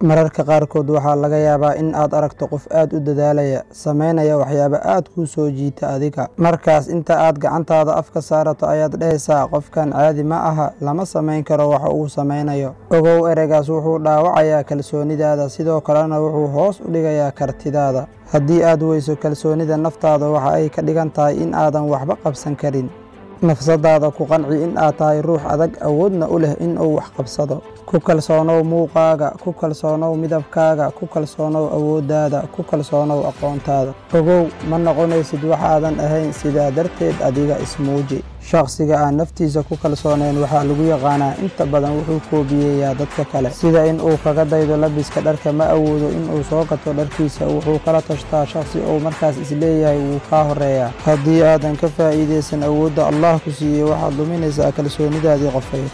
mararka qaarkood waxaa laga yaabaa in aad aragto qof aad u dadaalaya, samaynaya waxyaabo aad kuu soo jiita adiga. Markaas inta aad gacantaada afka saarato ayaad dhehaysaa qofkan caadi ma aha, lama samayn karo waxa uu samaynayo. Ogow ereygaas wuxuu dhaawacayaa kalsoonidaada, sidoo kalena wuxuu hoos u dhigayaa kartidaada. Haddii aad weyso kalsoonida naftaada, waxa ay ka dhigan tahay in aadan waxba qabsan karin. nafsadaada ku qanci in aad tahay ruux adag, awoodna u leh in uu wax qabsado. Ku kalsoonow muuqaaga, ku kalsoonow midabkaaga, ku kalsoonow awooddaada, ku kalsoonow aqoontaada. Ogow ma noqonaysid waxaadan ahayn, sidaa darteed adiga ismuuji. Shaqsiga aan naftiisa ku kalsoonayn waxaa lagu yaqaanaa inta badan wuxuu koobiyeeyaa dadka kale, sida in uu kaga daydo labiska dharka, ma awoodo in uu soo gato dharkiisa, wuxuu kala tashtaa shaqsi uu markaas isleeyahay wuu kaa horeeyaa. Haddii aadan ka faa'iidaysan awoodda Allah ku siiyey, waxaad luminaysaa kalsoonidaadii qofeed.